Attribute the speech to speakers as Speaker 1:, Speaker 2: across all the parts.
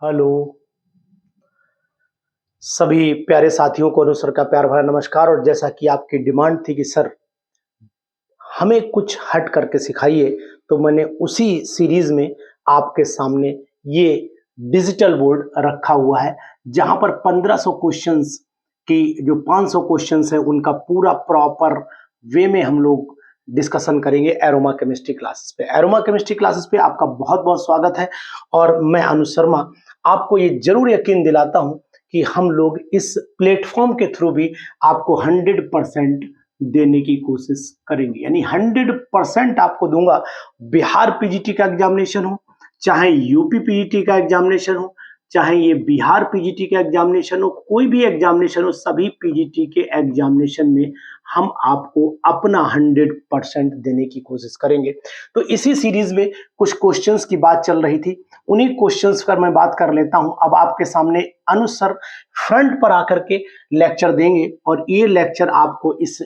Speaker 1: Hello सभी प्यारे साथियों को अनुसर का प्यार भरा नमस्कार। और जैसा कि आपकी डिमांड थी कि सर हमें कुछ हट करके सिखाइए, तो मैंने उसी सीरीज में आपके सामने ये डिजिटल बोर्ड रखा हुआ है, जहां पर 1500 क्वेश्चंस की जो 500 क्वेश्चंस है उनका पूरा प्रॉपर वे में हम लोग डिस्कशन करेंगे एरोमा केमिस्ट्री क्लासेस पे। एरोमा केमिस्ट्री क्लासेस पे आपका बहुत बहुत स्वागत है। और मैं अनुज शर्मा आपको ये जरूर यकीन दिलाता हूं कि हम लोग इस प्लेटफॉर्म के थ्रू भी आपको 100% देने की कोशिश करेंगे, यानी 100% आपको दूंगा। बिहार पीजीटी का एग्जामिनेशन हो, चाहे यूपी पीजीटी का एग्जामिनेशन हो, चाहे ये बिहार पीजीटी का एग्जामिनेशन हो, कोई भी एग्जामिनेशन हो, सभी पीजीटी के एग्जामिनेशन में हम आपको अपना 100% देने की कोशिश करेंगे। तो इसी सीरीज में कुछ क्वेश्चंस की बात चल रही थी, उन्हीं क्वेश्चंस पर मैं बात कर लेता हूं। अब आपके सामने अनुज सर फ्रंट पर आकर के लेक्चर देंगे, और ये लेक्चर आपको इस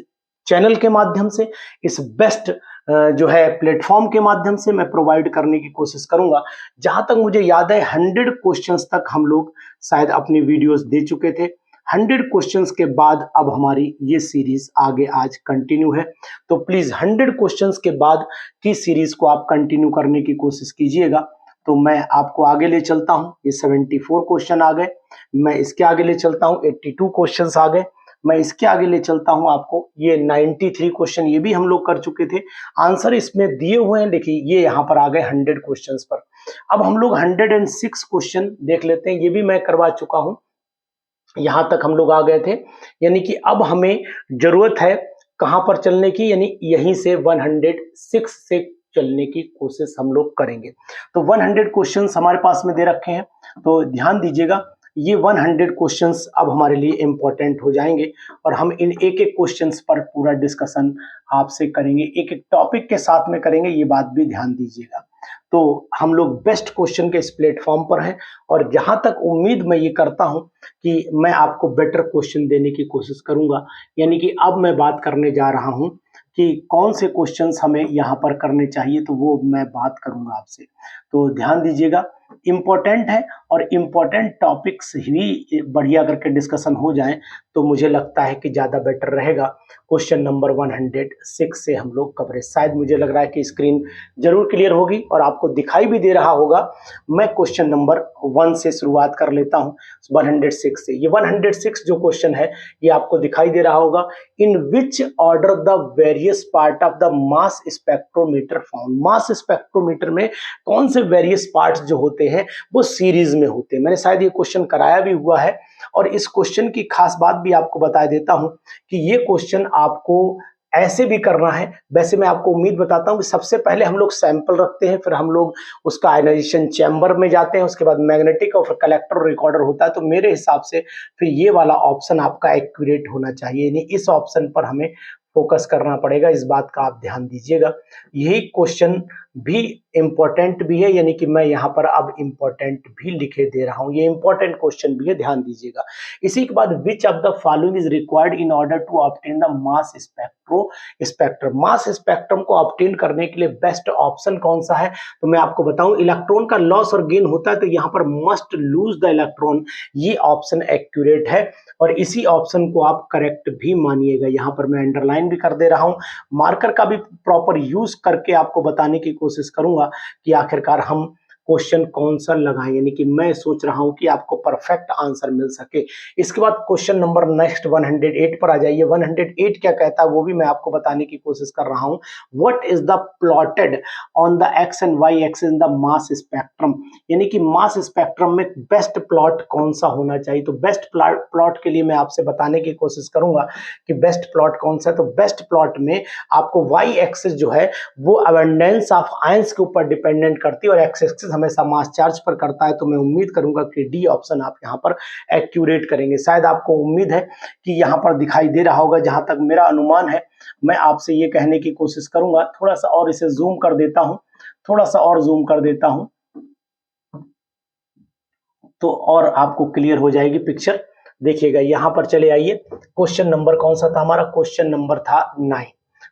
Speaker 1: चैनल के माध्यम से, इस बेस्ट जो है प्लेटफॉर्म के माध्यम से मैं प्रोवाइड करने की कोशिश करूंगा। जहां तक मुझे याद है 100 क्वेश्चंस तक हम लोग शायद अपनी वीडियोस दे चुके थे। 100 क्वेश्चंस के बाद अब हमारी ये सीरीज आगे आज कंटिन्यू है। तो प्लीज 100 क्वेश्चंस के बाद की सीरीज को आप कंटिन्यू करने की कोशिश कीजिएगा। तो मैं आपको आगे ले चलता हूं। ये 74 क्वेश्चन आ गए, मैं इसके आगे ले चलता हूं। 82 क्वेश्चन आ गए, मैं इसके आगे ले चलता हूं आपको। ये 93 क्वेश्चन ये भी हम लोग कर चुके थे, आंसर इसमें दिए हुए हैं। देखिए ये यहां पर आ गए 100 क्वेश्चंस पर। अब हम लोग 106 क्वेश्चन देख लेते हैं, ये भी मैं करवा चुका हूं। यहां तक हम लोग आ गए थे, यानी कि अब हमें जरूरत है कहां पर चलने की, यानी यहीं से 106 से चलने की कोशिश हम लोग करेंगे। तो 100 क्वेश्चंस हमारे पास में दे रखे हैं, तो ध्यान दीजिएगा। ये 100 क्वेश्चंस अब हमारे लिए इंपॉर्टेंट हो जाएंगे, और हम इन एक एक क्वेश्चंस पर पूरा डिस्कशन आपसे करेंगे, एक एक टॉपिक के साथ में करेंगे, ये बात भी ध्यान दीजिएगा। तो हम लोग बेस्ट क्वेश्चन के इस प्लेटफॉर्म पर हैं, और जहां तक उम्मीद मैं ये करता हूं कि मैं आपको बेटर क्वेश्चन देने की कोशिश करूंगा। यानी कि अब मैं बात करने जा रहा हूं कि कौन से क्वेश्चंस हमें यहाँ पर करने चाहिए, तो वो मैं बात करूंगा आपसे। तो ध्यान दीजिएगा, इंपॉर्टेंट है, और इंपॉर्टेंट टॉपिक्स ही बढ़िया करके डिस्कशन हो जाए तो मुझे लगता है कि ज्यादा बेटर रहेगा। क्वेश्चन नंबर 106 से हम लोग कवरेज, शायद मुझे लग रहा है कि स्क्रीन जरूर क्लियर होगी और आपको दिखाई भी दे रहा होगा। मैं क्वेश्चन नंबर 1 से शुरुआत कर लेता हूं, 106 से। ये 106 जो क्वेश्चन है ये आपको दिखाई दे रहा होगा। In which order the various part of the mass spectrometer found. Mass spectrometer में कौन से वेरियस पार्ट्स जो होते हैं वो सीरीज में होते हैं। मैंने शायद ये क्वेश्चन कराया भी हुआ है, और इस क्वेश्चन की खास बात भी आपको बता देता हूं कि ये क्वेश्चन आपको ऐसे भी करना है। वैसे मैं आपको उम्मीद बताता हूं कि सबसे पहले हम लोग सैंपल रखते हैं, फिर हम लोग उसका आयनाइजेशन चैम्बर में जाते हैं, उसके बाद मैग्नेटिक और फिर कलेक्टर और रिकॉर्डर होता है। तो मेरे हिसाब से फिर ये वाला ऑप्शन आपका एक्यूरेट होना चाहिए, यानी इस ऑप्शन पर हमें फोकस करना पड़ेगा। इस बात का आप ध्यान दीजिएगा। यही क्वेश्चन भी इंपॉर्टेंट भी है, यानी कि मैं यहाँ पर अब इंपॉर्टेंट भी लिखे दे रहा हूँ, ये इंपॉर्टेंट क्वेश्चन भी है, ध्यान दीजिएगा। इसी के बाद which of the following is required in order to obtain the mass spectrum. Mass spectrum को ऑब्टेन करने के लिए बेस्ट ऑप्शन कौन सा है, तो मैं आपको बताऊं इलेक्ट्रॉन का लॉस और गेन होता है, तो यहाँ पर मस्ट लूज द इलेक्ट्रॉन, ये ऑप्शन एक्यूरेट है, और इसी ऑप्शन को आप करेक्ट भी मानिएगा। यहाँ पर मैं अंडरलाइन भी कर दे रहा हूं, मार्कर का भी प्रॉपर यूज करके आपको बताने की कोशिश करूंगा कि आखिरकार हम क्वेश्चन कौन सा लगाएं, यानी कि मैं सोच रहा हूं कि आपको परफेक्ट आंसर मिल सके। इसके बाद क्वेश्चन नंबर नेक्स्ट 108 पर आ जाइए। 108 क्या कहता है वो भी मैं आपको बताने की कोशिश कर रहा हूं। What is the plotted on the x and y axis in the mass spectrum, यानी कि मास स्पेक्ट्रम में बेस्ट प्लॉट कौन सा होना चाहिए। तो बेस्ट प्लॉट के लिए मैं आपसे बताने की कोशिश करूंगा कि बेस्ट प्लॉट कौन सा है। तो बेस्ट प्लॉट में आपको वाई एक्सिस जो है वो अबंडेंस ऑफ आयंस के ऊपर डिपेंडेंट करती है, और एक्स एक्सिस हमेशा मास चार्ज पर करता है। तो मैं उम्मीद करूंगा कि डी ऑप्शन आप यहां पर एक्यूरेट करेंगे। शायद आपको उम्मीद है कि यहां पर दिखाई दे रहा होगा, जहां तक मेरा अनुमान है। मैं आपसे ये कहने की कोशिश करूंगा, थोड़ा सा और इसे जूम कर देता हूं, थोड़ा सा और जूम कर देता हूं, तो और आपको क्लियर हो जाएगी पिक्चर। देखिएगा यहां पर चले आइए। क्वेश्चन नंबर कौन सा था हमारा, क्वेश्चन नंबर था 9।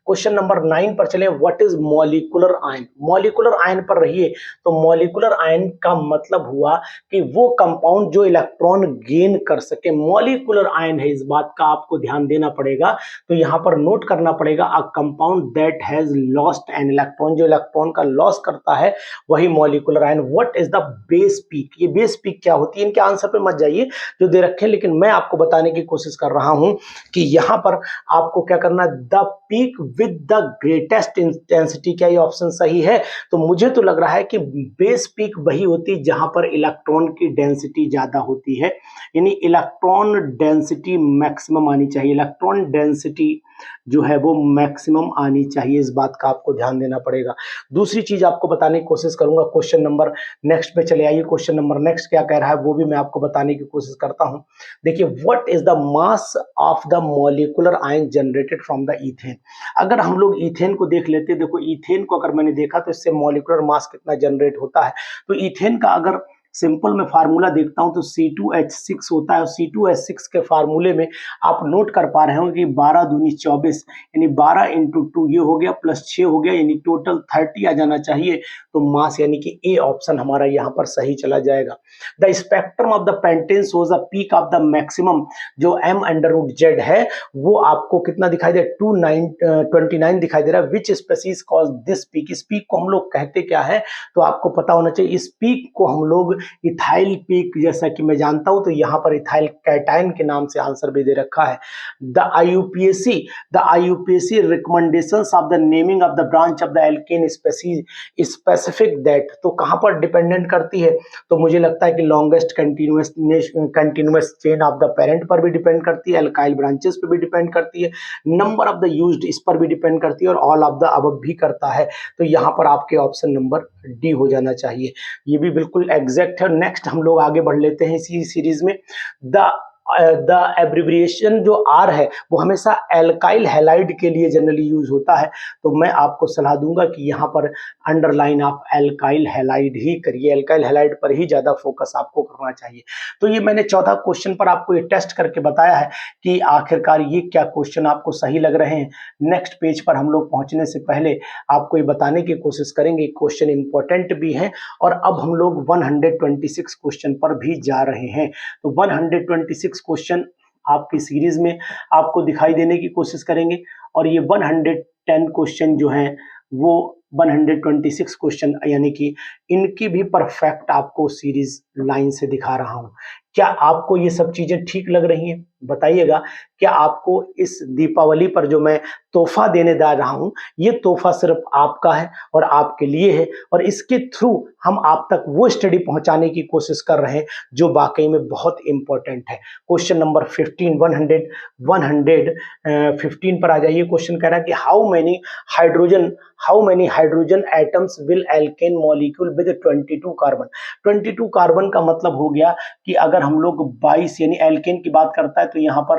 Speaker 1: क्वेश्चन नंबर 9 पर चले, what is molecular ion. Molecular ion पर रहिए। तो मॉलिक्यूलर आयन का मतलब हुआ कि वो कंपाउंड जो इलेक्ट्रॉन गेन कर सके, मॉलिक्यूलर आयन है, इस बात का आपको ध्यान देना पड़ेगा। तो यहां पर नोट करना पड़ेगा, a compound that has lost an electron, जो इलेक्ट्रॉन का लॉस करता है वही molecular ion. What is the base peak, ये बेस पीक क्या होती है, इनके आंसर पे मत जाइए जो दे रखे, लेकिन मैं आपको बताने की कोशिश कर रहा हूं कि यहां पर आपको क्या करना, the peak with the greatest intensity. क्या ये ऑप्शन सही है? तो मुझे तो लग रहा है कि बेस पीक वही होती है जहां पर इलेक्ट्रॉन की डेंसिटी ज्यादा होती है, यानी इलेक्ट्रॉन डेंसिटी मैक्सिमम आनी चाहिए। इलेक्ट्रॉन डेंसिटी जो है वो मैक्सिमम आनी चाहिए, इस बात का आपको ध्यान देना पड़ेगा। दूसरी चीज आपको बताने की कोशिश करूंगा, क्वेश्चन नंबर नेक्स्ट पे चले आइए। क्वेश्चन नंबर नेक्स्ट क्या कह रहा है वो भी मैं आपको बताने की कोशिश करता हूं। देखिए, what is the mass of the molecular ion generated from the ethane. अगर हम लोग ईथेन को देख लेते, देखो ईथेन को अगर मैंने देखा तो इससे मॉलिक्यूलर मास कितना जनरेट होता है। तो ईथेन का अगर सिंपल मैं फार्मूला देखता हूं तो C2H6 होता है, और C2H6 के फार्मूले में आप नोट कर पा रहे होंगे कि 12 दूनी 24, यानी 12 इंटू 2 ये हो गया, प्लस 6 हो गया, यानी टोटल 30 आ जाना चाहिए। तो मास यानी कि ए ऑप्शन हमारा यहाँ पर सही चला जाएगा। The spectrum of the pentane shows a peak of the maximum, जो m√z है वो आपको कितना दिखाई दे, 29 दिखाई दे रहा है। Which species cause this peak, इस पीक को हम लोग कहते क्या है, तो आपको पता होना चाहिए। इस पीक को हम लोग इथाइल पीक, जैसा कि मैं जानता हूं, तो यहां पर इथाइल कैटायन के नाम से आंसर भी दे रखा है। The IUPAC recommendations of the naming of the branch of the alkene species specific that, तो कहां पर डिपेंडेंट करती है, तो मुझे लगता है कि longest continuous chain of the parent पर भी डिपेंड करती है, एल्काइल ब्रांचेस पर भी डिपेंड करती है, नंबर ऑफ द यूज्ड इस पर भी डिपेंड करती है, और ऑल ऑफ द अबव भी करता है। तो यहां पर आपके ऑप्शन नंबर डी हो जाना चाहिए, ये भी बिल्कुल एग्जैक्ट है। नेक्स्ट हम लोग आगे बढ़ लेते हैं इसी सीरीज में। द एब्रिविएशन जो आर है वो हमेशा एल्काइल हैलाइड के लिए जनरली यूज होता है, तो मैं आपको सलाह दूंगा कि यहाँ पर अंडरलाइन आप एल्काइल हैलाइड ही करिए, एल्काइल हैलाइड पर ही ज्यादा फोकस आपको करना चाहिए। तो ये मैंने चौथा क्वेश्चन पर आपको ये टेस्ट करके बताया है कि आखिरकार ये क्या क्वेश्चन आपको सही लग रहे हैं। नेक्स्ट पेज पर हम लोग पहुंचने से पहले आपको ये बताने की कोशिश करेंगे, क्वेश्चन इंपॉर्टेंट भी है, और अब हम लोग 126 क्वेश्चन पर भी जा रहे हैं। तो 126 क्वेश्चन आपकी सीरीज में आपको दिखाई देने की कोशिश करेंगे, और ये 110 क्वेश्चन जो हैं वो 126 क्वेश्चन यानी कि इनकी भी परफेक्ट आपको सीरीज लाइन से दिखा रहा हूं। क्या आपको ये सब चीजें ठीक लग रही हैं? बताइएगा। क्या आपको इस दीपावली पर जो मैं तोहफा देने जा रहा हूं, ये तोहफा सिर्फ आपका है और आपके लिए है, और इसके थ्रू हम आप तक वो स्टडी पहुंचाने की कोशिश कर रहे हैं जो वाकई में बहुत इंपॉर्टेंट है। क्वेश्चन नंबर 15 115 पर आ जाइए। क्वेश्चन कह रहा है कि how many hydrogen atoms will alkane molecule with 22 carbon. 22 carbon का मतलब हो गया कि अगर हम लोग 22 यानी एल्केन की बात करता है, तो यहाँ पर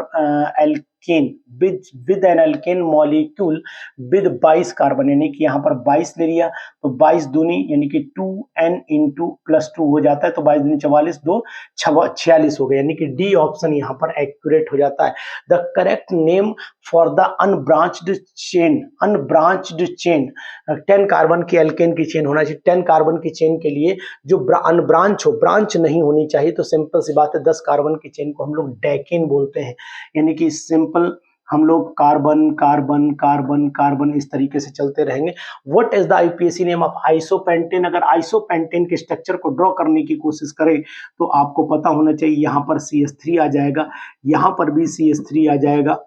Speaker 1: alkane with an alkane molecule with 22 carbon, यानी कि यहाँ पर 22 ले लिया, तो 22 दूनी यानी कि 2n इंटू प्लस 2 हो जाता है, तो 22 दूनी 44, 2 46 हो गया, यानी कि डी ऑप्शन यहाँ पर एक्यूरेट हो जाता है। The correct name for the unbranched chain 10 carbon की एल्केन की चेन होना चाहिए। 10 कार्बन की चेन के लिए जो अनब्रांच हो, ब्रांच नहीं होनी चाहिए, तो सिंपल सी बात है 10 कार्बन की चेन को हम लोग डेकेन बोलते हैं, यानी कि सिंपल हम लोग कार्बन कार्बन कार्बन कार्बन इस तरीके से चलते रहेंगे। What is the IUPAC name of isopentane. अगर आइसोपेंटेन के स्ट्रक्चर को ड्रॉ करने की कोशिश करें तो आपको पता होना चाहिए, यहाँ पर CH3 आ जाएगा, यहाँ पर भी CH3 आ जाएगा,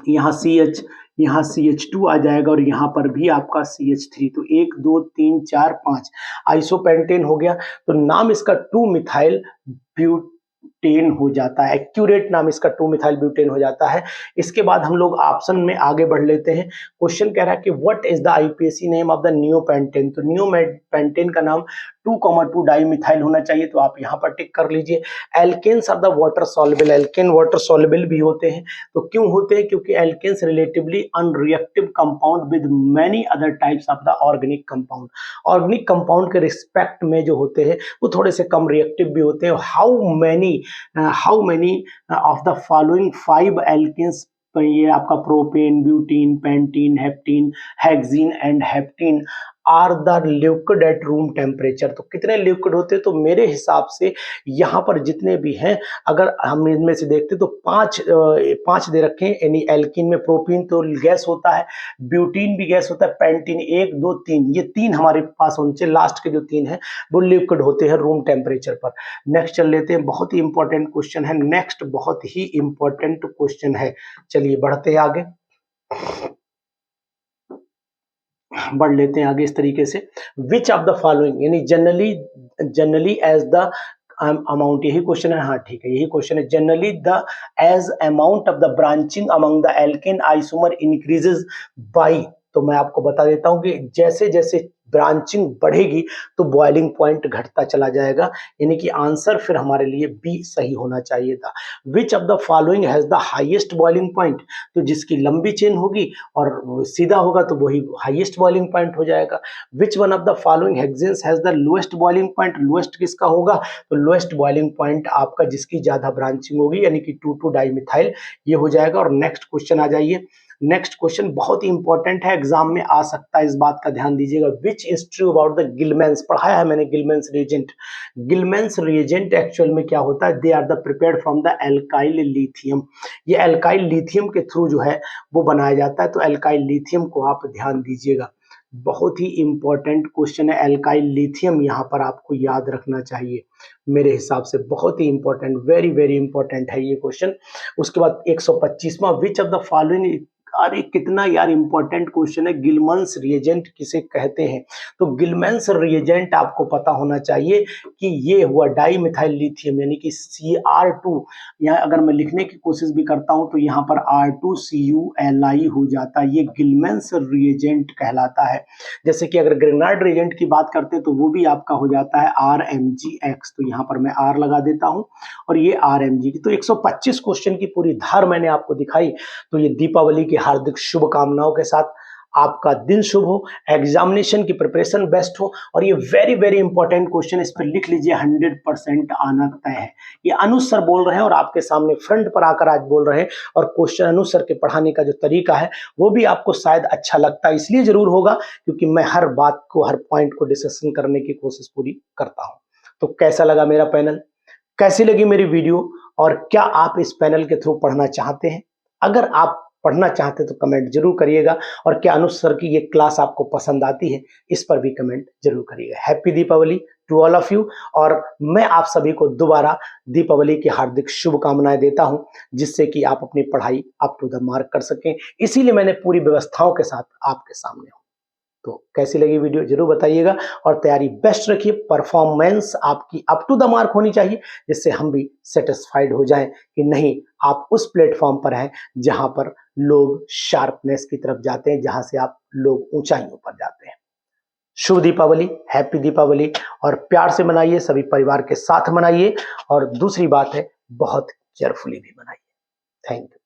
Speaker 1: यहाँ CH2 आ जाएगा, और यहाँ पर भी आपका CH3। तो 1 2 3 4 5 आइसोपेंटेन हो गया। तो नाम इसका 2 मिथाइल ब्यूटेन हो जाता है, एक्यूरेट नाम इसका 2 मिथाइल ब्यूटेन हो जाता है। इसके बाद हम लोग ऑप्शन में आगे बढ़ लेते हैं। क्वेश्चन कह रहा है कि what is the IUPAC name of the neopentane. तो नियोपेंटेन का नाम 2,2 डाइमिथाइल होना चाहिए, तो आप यहाँ पर टिक कर लीजिए। Alkanes are the water soluble, alkane water soluble भी होते हैं, तो क्यों होते हैं, क्योंकि alkanes relatively unreactive compound with many other types of the organic compound. Organic compound के रिस्पेक्ट में जो होते हैं वो थोड़े से कम रिएक्टिव भी होते हैं। How many of the following 5 alkenes तो ये आपका propene, butene, pentene, heptene, hexene and heptene are the liquid at room temperature. तो कितने लिक्विड होते हैं? तो मेरे हिसाब से यहाँ पर जितने भी हैं, अगर हम इनमें से देखते तो पांच दे रखे हैं। यानी एल्कीन में प्रोपीन तो गैस होता है, ब्यूटीन भी गैस होता है, पेंटीन 1, 2, 3, ये 3 हमारे पास होने चाहिए। लास्ट के जो 3 हैं वो लिक्विड होते हैं रूम टेम्परेचर पर। नेक्स्ट चल लेते हैं, बहुत ही इंपॉर्टेंट क्वेश्चन है। नेक्स्ट बहुत ही इंपॉर्टेंट क्वेश्चन है, चलिए बढ़ते हैं आगे, बढ़ लेते हैं आगे इस तरीके से। विच ऑफ द फॉलोइंग, यानी जनरली एज द अमाउंट, यही क्वेश्चन है, हाँ ठीक है यही क्वेश्चन है। Generally the as amount of the branching among the alkane isomer increases by. तो मैं आपको बता देता हूं कि जैसे जैसे ब्रांचिंग बढ़ेगी तो बॉइलिंग पॉइंट घटता चला जाएगा, यानी कि आंसर फिर हमारे लिए बी सही होना चाहिए था। विच of the following has the highest boiling point, तो जिसकी लंबी चेन होगी और सीधा होगा तो वही हाईएस्ट बॉइलिंग पॉइंट हो जाएगा। Which one of the following hexanes has the lowest boiling point, lowest किसका होगा? तो लोएस्ट बॉइलिंग पॉइंट आपका जिसकी ज्यादा ब्रांचिंग होगी, यानी कि 2,2 डाइमिथाइल, ये हो जाएगा। और नेक्स्ट क्वेश्चन आ जाइए। नेक्स्ट क्वेश्चन बहुत ही इंपॉर्टेंट है, एग्जाम में आ सकता है, इस बात का ध्यान दीजिएगा। Which is true about the Gilman's, पढ़ाया है मैंने Gilman's reagent. Gilman's reagent actual में क्या होता है? They are the prepared from the alkyl lithium, ये एल्काइल लिथियम के थ्रू जो है वो बनाया जाता है। तो एल्काइल लिथियम को आप ध्यान दीजिएगा, बहुत ही इंपॉर्टेंट क्वेश्चन है। एल्काइल लिथियम यहाँ पर आपको याद रखना चाहिए, मेरे हिसाब से बहुत ही इंपॉर्टेंट, वेरी वेरी इंपॉर्टेंट है ये क्वेश्चन। उसके बाद 125वां, विच ऑफ द फॉलोइंग, अरे कितना यार इंपॉर्टेंट क्वेश्चन है। गिलमेंस रिएजेंट किसे कहते हैं? तो गिलमेंस रिएजेंट आपको पता होना चाहिए कि ये हुआ डाइमिथाइल लिथियम, यानी कि Cr2। यहाँ अगर मैं लिखने की कोशिश भी करता हूं तो यहाँ पर R2CuLi हो जाता है, ये गिलमेंस रिएजेंट कहलाता है। जैसे कि अगर ग्रेनाइड रिएजेंट की बात करते तो वो भी आपका हो जाता है RMgX, तो यहाँ पर मैं R लगा देता हूं और ये RMg। तो 125 क्वेश्चन की पूरी धार मैंने आपको दिखाई। तो ये दीपावली की हार्दिक शुभकामनाओं के साथ आपका दिन शुभ हो, एग्जामिनेशन की प्रिपरेशन बेस्ट हो। और ये वेरी वेरी इंपॉर्टेंट क्वेश्चन, इस पर लिख लीजिए, 100% आना तय है। ये अनुज सर बोल रहे हैं और आपके सामने फ्रंट पर आकर आज बोल रहे हैं। और क्वेश्चन अनुज सर के पढ़ाने का जो तरीका है वो भी आपको शायद अच्छा लगता है, इसलिए जरूर होगा क्योंकि मैं हर बात को, हर पॉइंट को डिस्कशन करने की कोशिश पूरी करता हूं। तो कैसा लगा मेरा पैनल, कैसी लगी मेरी वीडियो, और क्या आप इस पैनल के थ्रू पढ़ना चाहते हैं? अगर आप पढ़ना चाहते हैं तो कमेंट जरूर करिएगा। और क्या अनुज सर की ये क्लास आपको पसंद आती है, इस पर भी कमेंट जरूर करिएगा। Happy Deepawali to all of you. और मैं आप सभी को दोबारा दीपावली की हार्दिक शुभकामनाएं देता हूं, जिससे कि आप अपनी पढ़ाई अप टू द मार्क कर सकें। इसीलिए मैंने पूरी व्यवस्थाओं के साथ आपके सामने हूं। तो कैसी लगी वीडियो जरूर बताइएगा, और तैयारी बेस्ट रखिए। परफॉर्मेंस आपकी अप टू द मार्क होनी चाहिए, जिससे हम भी सेटिस्फाइड हो जाएं कि नहीं, आप उस प्लेटफॉर्म पर हैं जहां पर लोग शार्पनेस की तरफ जाते हैं, जहां से आप लोग ऊंचाइयों पर जाते हैं। शुभ दीपावली, हैप्पी दीपावली, और प्यार से मनाइए, सभी परिवार के साथ मनाइए। और दूसरी बात है, बहुत केयरफुली भी मनाइए। Thank you.